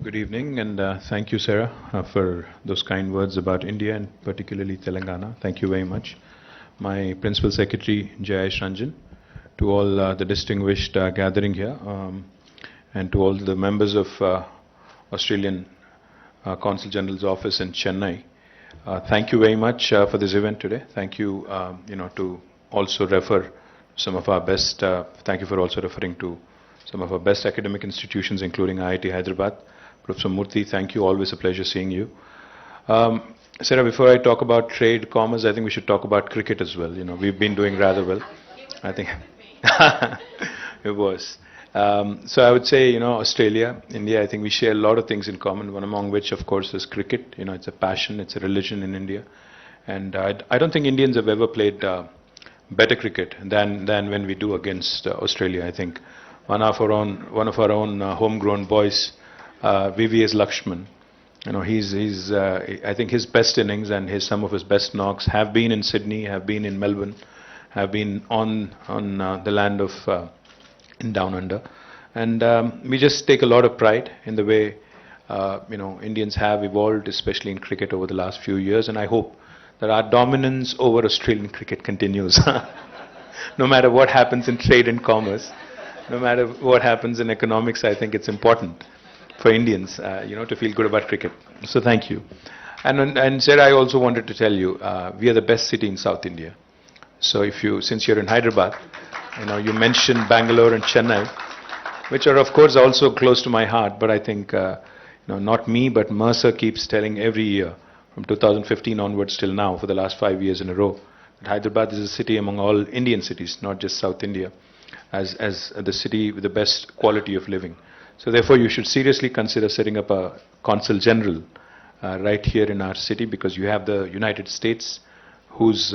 Good evening, and thank you, Sarah, for those kind words about India and particularly Telangana. Thank you very much. My Principal Secretary, Jayesh Ranjan, to all the distinguished gathering here, and to all the members of Australian Consul General's office in Chennai. Thank you very much for this event today. Thank you, to also refer some of our best. Thank you for also referring to some of our best academic institutions, including IIT Hyderabad. Professor Murthy, thank you. Always a pleasure seeing you. Sarah, before I talk about trade, commerce, I think we should talk about cricket as well. We've been doing rather well. I think it was. So I would say, Australia, India, I think we share a lot of things in common, one among which, of course, is cricket. It's a passion, it's a religion in India. And I don't think Indians have ever played better cricket than when we do against Australia. I think one of our own homegrown boys, VVS Lakshman, I think his best innings and some of his best knocks have been in Sydney, have been in Melbourne, have been on the land of in Down Under, and we just take a lot of pride in the way Indians have evolved, especially in cricket over the last few years, and I hope that our dominance over Australian cricket continues, no matter what happens in trade and commerce, no matter what happens in economics. I think it's important for Indians, to feel good about cricket. So thank you. And Sarah, I also wanted to tell you, we are the best city in South India. So since you're in Hyderabad, you mentioned Bangalore and Chennai, which are of course also close to my heart. But I think, not me, but Mercer keeps telling every year from 2015 onwards till now, for the last 5 years in a row, that Hyderabad is a city among all Indian cities, not just South India, as the city with the best quality of living. So therefore, you should seriously consider setting up a consul general right here in our city, because you have the United States, whose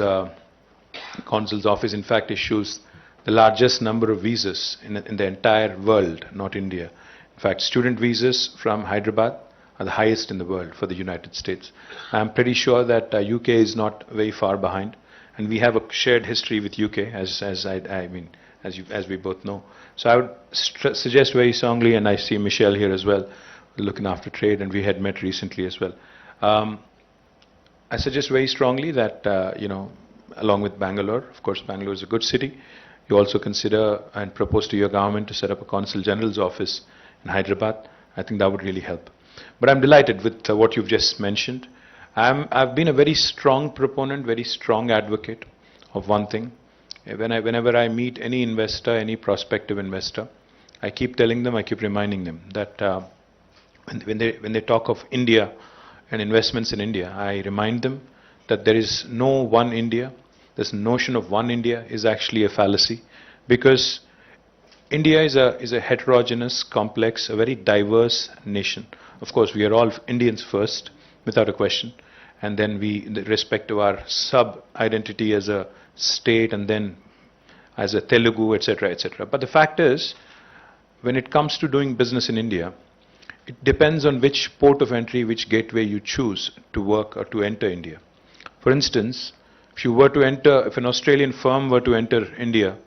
consul's office, in fact, issues the largest number of visas in the entire world, not India. In fact, student visas from Hyderabad are the highest in the world for the United States. I'm pretty sure that UK is not very far behind, and we have a shared history with UK, as we both know. So I would suggest very strongly, and I see Michelle here as well, looking after trade, and we had met recently as well. I suggest very strongly that, along with Bangalore, of course, Bangalore is a good city, you also consider and propose to your government to set up a Consul General's office in Hyderabad. I think that would really help. But I'm delighted with what you've just mentioned. I've been a very strong proponent, very strong advocate of one thing. Whenever I meet any investor, any prospective investor, I keep telling them, I keep reminding them that when they talk of India and investments in India, I remind them that there is no one India. This notion of one India is actually a fallacy, because India is a heterogeneous, complex, a very diverse nation. Of course, we are all Indians first, without a question, and then with respect to our sub-identity as a state, and then as a Telugu, etc., etc. But the fact is, when it comes to doing business in India, it depends on which port of entry, which gateway you choose to work or to enter India. For instance, if an Australian firm were to enter India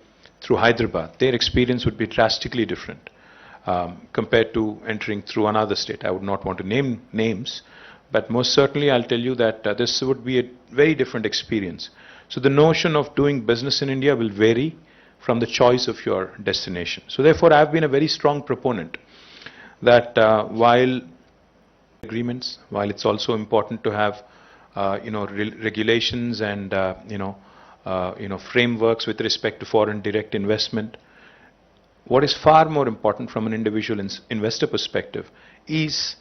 through Hyderabad, their experience would be drastically different compared to entering through another state. I would not want to name names, but most certainly I'll tell you that this would be a very different experience. So the notion of doing business in India will vary from the choice of your destination. So therefore, I've been a very strong proponent that while agreements, while it's also important to have regulations and frameworks with respect to foreign direct investment, what is far more important from an individual investor perspective is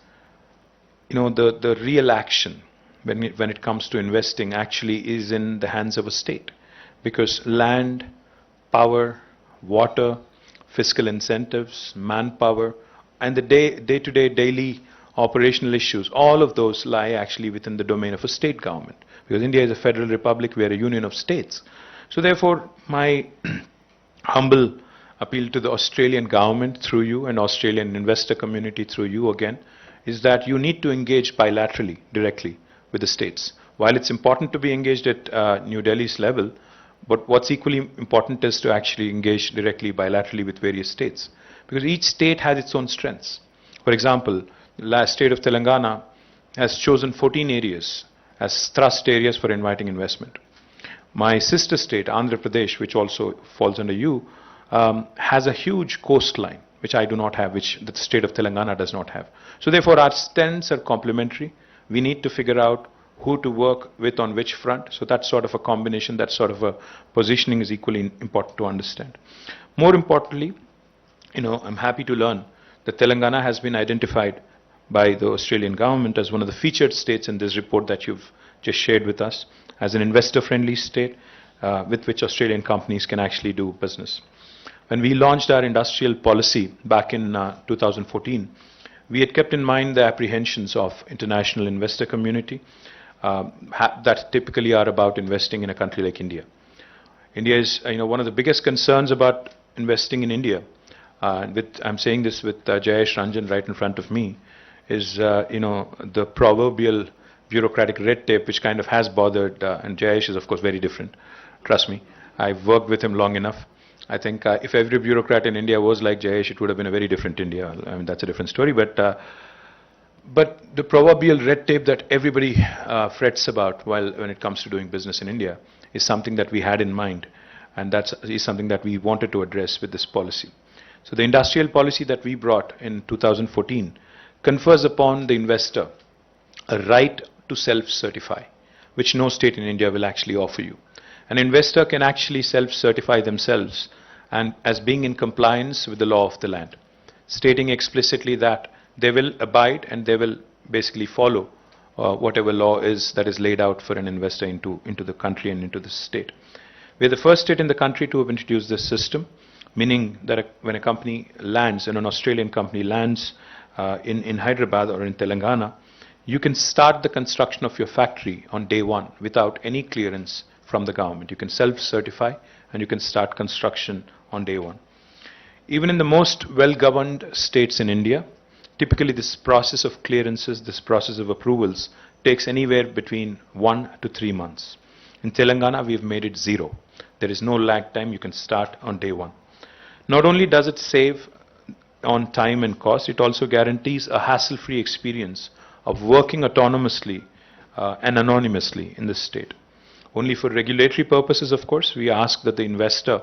the real action when it comes to investing actually is in the hands of a state, because land, power, water, fiscal incentives, manpower, and the day-to-day daily operational issues, all of those lie actually within the domain of a state government, because India is a federal republic, we are a union of states. So therefore, my humble appeal to the Australian government through you, and Australian investor community through you again, is that you need to engage bilaterally, directly with the states. While it's important to be engaged at New Delhi's level, but what's equally important is to actually engage directly, bilaterally with various states, because each state has its own strengths. For example, last state of Telangana has chosen 14 areas as thrust areas for inviting investment. My sister state, Andhra Pradesh, which also falls under you, has a huge coastline, which I do not have, which the state of Telangana does not have. So therefore, our strengths are complementary. We need to figure out who to work with on which front. So that sort of a combination, that sort of a positioning is equally important to understand. More importantly, I'm happy to learn that Telangana has been identified by the Australian government as one of the featured states in this report that you've just shared with us, as an investor-friendly state with which Australian companies can actually do business. When we launched our industrial policy back in 2014, we had kept in mind the apprehensions of international investor community that typically are about investing in a country like India. India is, one of the biggest concerns about investing in India. I'm saying this with Jayesh Ranjan right in front of me, is the proverbial bureaucratic red tape which kind of has bothered, and Jayesh is of course very different, trust me. I've worked with him long enough. I think if every bureaucrat in India was like Jayesh, it would have been a very different India. I mean, that's a different story, but the proverbial red tape that everybody frets about when it comes to doing business in India is something that we had in mind, and that is something that we wanted to address with this policy. So the industrial policy that we brought in 2014 confers upon the investor a right to self-certify, which no state in India will actually offer you. An investor can actually self-certify themselves and as being in compliance with the law of the land, stating explicitly that they will abide and they will basically follow whatever law is that is laid out for an investor into the country and into the state. We are the first state in the country to have introduced this system, meaning that when a company lands, and an Australian company lands in Hyderabad or in Telangana, you can start the construction of your factory on day one without any clearance from the government. You can self-certify and you can start construction on day one. Even in the most well-governed states in India, typically this process of clearances, this process of approvals takes anywhere between 1 to 3 months. In Telangana, we've made it 0. There is no lag time. You can start on day one. Not only does it save on time and cost, it also guarantees a hassle-free experience of working autonomously and anonymously in this state. Only for regulatory purposes, of course, we ask that the investor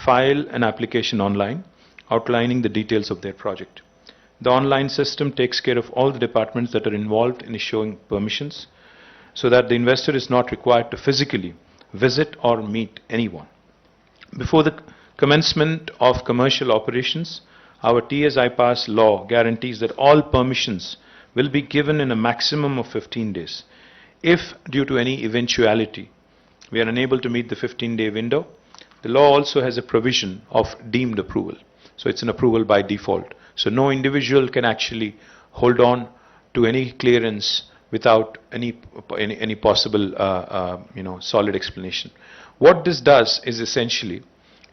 file an application online outlining the details of their project. The online system takes care of all the departments that are involved in issuing permissions, so that the investor is not required to physically visit or meet anyone. Before the commencement of commercial operations, our TS-IPAS law guarantees that all permissions will be given in a maximum of 15 days. If, due to any eventuality, we are unable to meet the 15-day window, the law also has a provision of deemed approval. So it's an approval by default. So no individual can actually hold on to any clearance without any possible solid explanation. What this does is essentially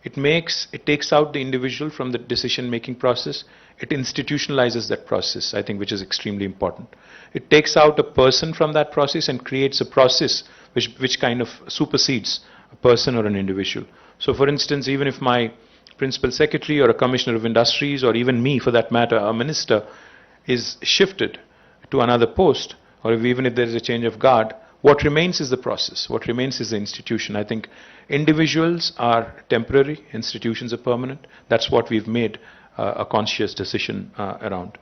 it takes out the individual from the decision-making process. It institutionalizes that process, I think, which is extremely important. It takes out a person from that process and creates a process which kind of supersedes a person or an individual. So for instance, even if my principal secretary or a commissioner of industries, or even me for that matter, a minister, is shifted to another post, or even if there is a change of guard, what remains is the process. What remains is the institution. I think individuals are temporary, institutions are permanent. That's what we've made a conscious decision around.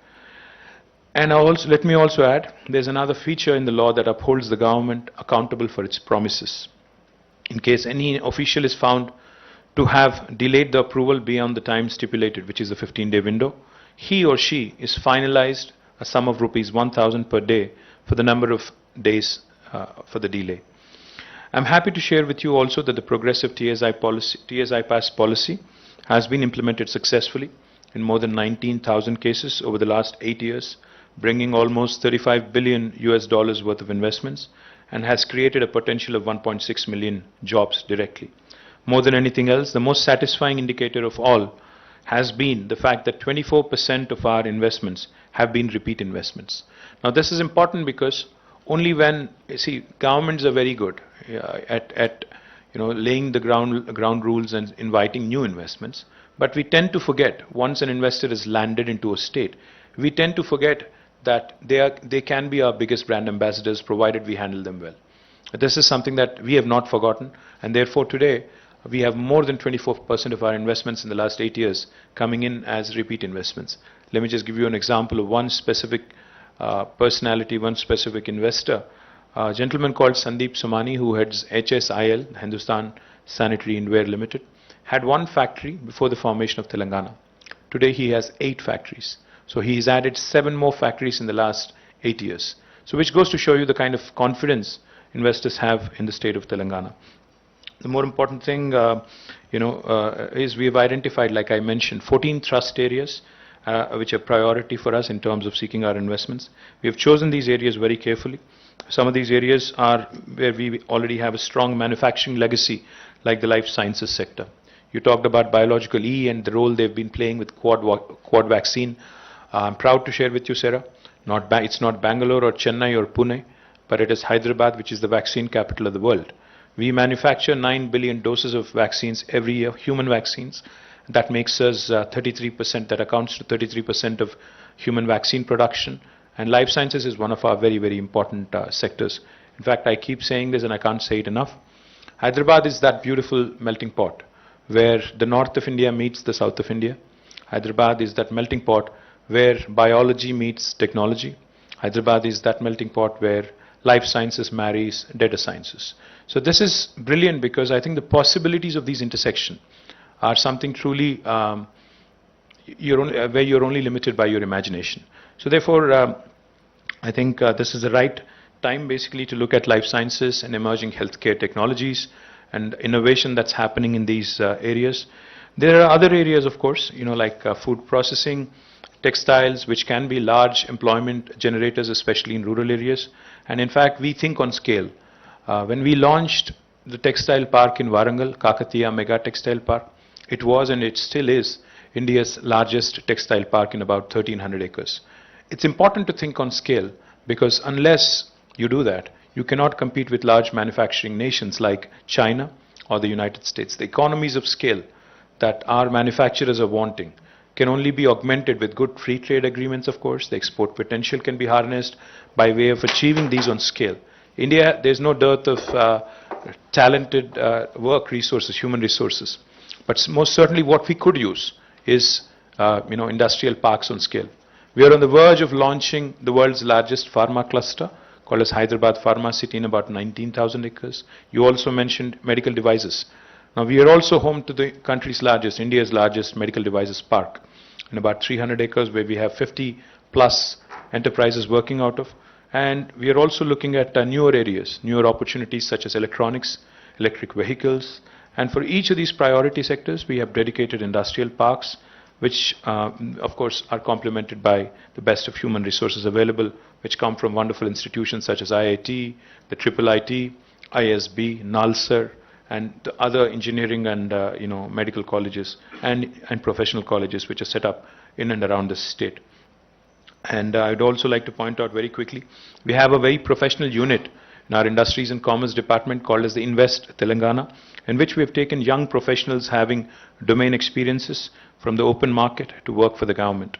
And let me also add, there's another feature in the law that upholds the government accountable for its promises. In case any official is found to have delayed the approval beyond the time stipulated, which is the 15-day window, he or she is finalized a sum of rupees 1,000 per day for the number of days for the delay. I'm happy to share with you also that the progressive TS-IPAS policy has been implemented successfully in more than 19,000 cases over the last 8 years, bringing almost $35 billion worth of investments, and has created a potential of 1.6 million jobs directly. More than anything else, the most satisfying indicator of all has been the fact that 24% of our investments have been repeat investments. Now this is important because only when, governments are very good at laying the ground rules and inviting new investments, but we tend to forget, once an investor is landed into a state, we tend to forget that they can be our biggest brand ambassadors provided we handle them well. This is something that we have not forgotten, and therefore today we have more than 24% of our investments in the last 8 years coming in as repeat investments. Let me just give you an example of one specific personality, one specific investor, a gentleman called Sandeep Somani, who heads HSIL, Hindustan Sanitary Inwear Limited, had one factory before the formation of Telangana. Today he has 8 factories. So he's added 7 more factories in the last 8 years. So which goes to show you the kind of confidence investors have in the state of Telangana. The more important thing, is we have identified, like I mentioned, 14 thrust areas which are priority for us in terms of seeking our investments. We have chosen these areas very carefully. Some of these areas are where we already have a strong manufacturing legacy, like the life sciences sector. You talked about biological E and the role they've been playing with quad vaccine. I'm proud to share with you, Sarah, it's not Bangalore or Chennai or Pune, but it is Hyderabad, which is the vaccine capital of the world. We manufacture 9 billion doses of vaccines every year, human vaccines. That makes us 33%, that accounts to 33% of human vaccine production. And life sciences is one of our very, very important sectors. In fact, I keep saying this and I can't say it enough. Hyderabad is that beautiful melting pot where the north of India meets the south of India. Hyderabad is that melting pot where biology meets technology. Hyderabad is that melting pot where life sciences marries data sciences. So this is brilliant because I think the possibilities of these intersections are something truly where you're only limited by your imagination. So therefore, I think this is the right time basically to look at life sciences and emerging healthcare technologies and innovation that's happening in these areas. There are other areas, of course, like food processing, textiles, which can be large employment generators, especially in rural areas. And in fact, we think on scale. When we launched the textile park in Warangal, KTR Mega Textile Park, it was and it still is India's largest textile park in about 1,300 acres. It's important to think on scale because unless you do that, you cannot compete with large manufacturing nations like China or the United States. The economies of scale that our manufacturers are wanting can only be augmented with good free trade agreements, of course. The export potential can be harnessed by way of achieving these on scale. India, there's no dearth of talented work resources, human resources. But most certainly what we could use is industrial parks on scale. We are on the verge of launching the world's largest pharma cluster called as Hyderabad Pharma City in about 19,000 acres. You also mentioned medical devices. Now we are also home to the country's largest, India's largest medical devices park in about 300 acres where we have 50 plus enterprises working out of. And we are also looking at newer areas, newer opportunities such as electronics, electric vehicles. And for each of these priority sectors, we have dedicated industrial parks, which of course are complemented by the best of human resources available, which come from wonderful institutions such as IIT, the IIIT, ISB, NALSAR, and the other engineering and medical colleges and professional colleges which are set up in and around the state. And I'd also like to point out very quickly, we have a very professional unit in our Industries and Commerce Department called as the Invest Telangana, in which we have taken young professionals having domain experiences from the open market to work for the government.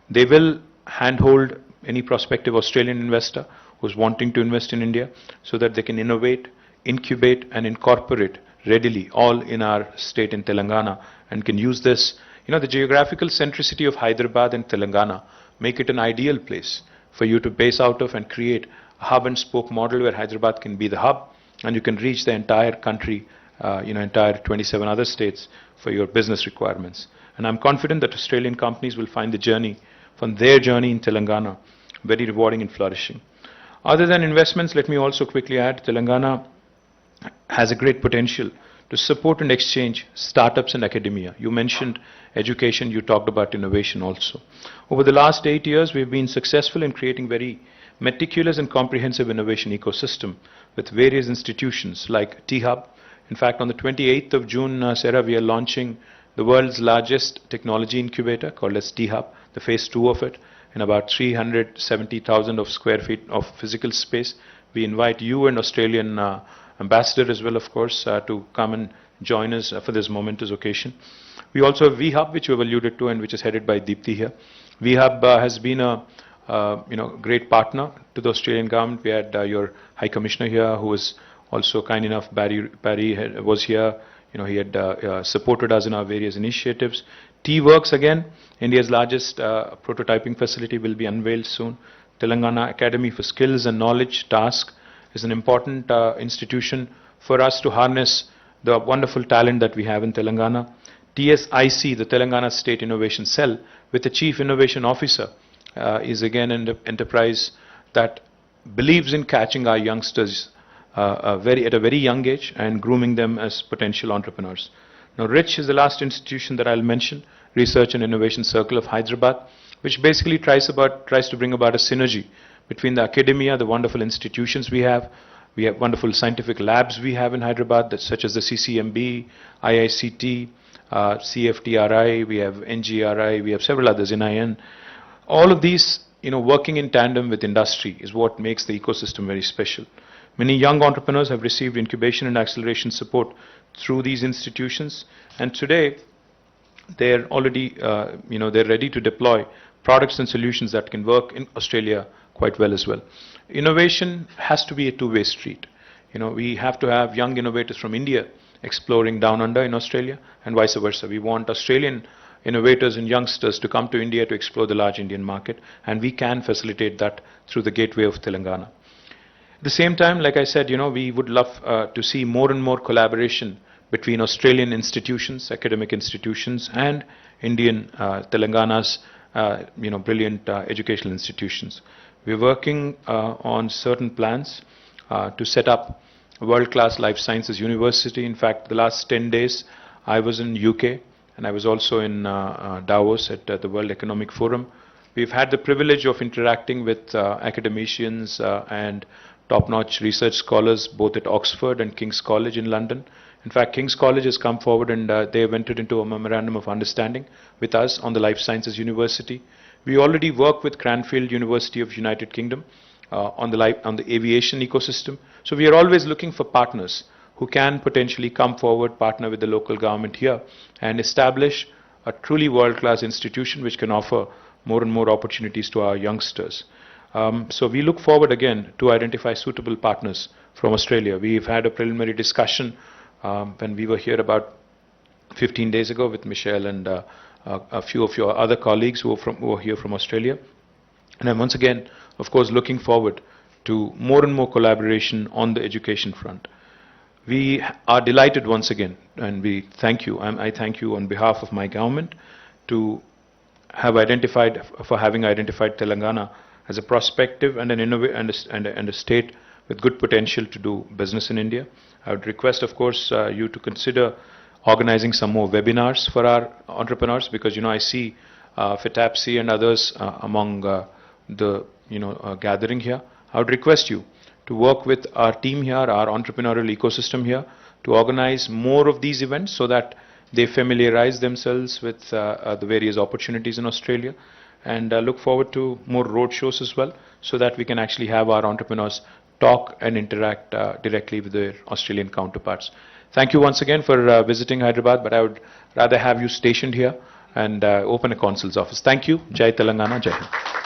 They will handhold any prospective Australian investor who's wanting to invest in India so that they can innovate, incubate and incorporate readily all in our state in Telangana and can use this. The geographical centricity of Hyderabad and Telangana make it an ideal place for you to base out of and create a hub and spoke model where Hyderabad can be the hub and you can reach the entire country, entire 27 other states for your business requirements. And I'm confident that Australian companies will find the journey from their journey in Telangana very rewarding and flourishing. Other than investments, let me also quickly add, Telangana has a great potential to support and exchange startups and academia. You mentioned education, you talked about innovation also. Over the last 8 years, we've been successful in creating very meticulous and comprehensive innovation ecosystem with various institutions like T-Hub. In fact, on the 28th of June, Sarah, we are launching the world's largest technology incubator called as T-Hub, the phase 2 of it, in about 370,000 of square feet of physical space. We invite you and Australian ambassador as well, of course, to come and join us for this momentous occasion. We also have V-Hub, which you have alluded to and which is headed by Deepthi here. V-Hub has been a great partner to the Australian government. We had your High Commissioner here, who was also kind enough. Barry was here. He had supported us in our various initiatives. T-Works again, India's largest prototyping facility, will be unveiled soon. Telangana Academy for Skills and Knowledge Task is an important institution for us to harness the wonderful talent that we have in Telangana. TSIC, the Telangana State Innovation Cell, with the Chief Innovation Officer, is again an enterprise that believes in catching our youngsters at a very young age and grooming them as potential entrepreneurs. Now, RICH is the last institution that I'll mention, Research and Innovation Circle of Hyderabad, which basically tries to bring about a synergy between the academia, the wonderful institutions we have. We have wonderful scientific labs we have in Hyderabad, such as the CCMB, IICT, CFTRI, we have NGRI, we have several others, NIN. All of these, working in tandem with industry is what makes the ecosystem very special. Many young entrepreneurs have received incubation and acceleration support through these institutions, and today they're already, they're ready to deploy products and solutions that can work in Australia quite well as well. Innovation has to be a two-way street. We have to have young innovators from India exploring down under in Australia, and vice versa. We want Australian innovators and youngsters to come to India to explore the large Indian market, and we can facilitate that through the gateway of Telangana. At the same time, like I said, we would love to see more and more collaboration between Australian institutions, academic institutions, and Indian Telangana's brilliant educational institutions. We're working on certain plans to set up a world-class life sciences university. In fact, the last 10 days I was in UK, and I was also in Davos at the World Economic Forum. We've had the privilege of interacting with academicians and top-notch research scholars both at Oxford and King's College in London. In fact, King's College has come forward and they have entered into a memorandum of understanding with us on the Life Sciences University. We already work with Cranfield University of United Kingdom on the aviation ecosystem. So we are always looking for partners who can potentially come forward, partner with the local government here, and establish a truly world-class institution which can offer more and more opportunities to our youngsters. So we look forward again to identify suitable partners from Australia. We've had a preliminary discussion when we were here about 15 days ago with Michelle and a few of your other colleagues who are here from Australia. And I'm once again, of course, looking forward to more and more collaboration on the education front. We are delighted once again, and we thank you. I thank you on behalf of my government for having identified Telangana as a prospective and a state with good potential to do business in India. I would request, of course, you to consider organizing some more webinars for our entrepreneurs, because I see FITAPSI and others among the gathering here. I would request you to work with our team here, our entrepreneurial ecosystem here, to organize more of these events so that they familiarize themselves with the various opportunities in Australia, and look forward to more road shows as well, so that we can actually have our entrepreneurs talk and interact directly with their Australian counterparts. Thank you once again for visiting Hyderabad, but I would rather have you stationed here and open a consul's office. Thank you. Jai Telangana, Jai Hind.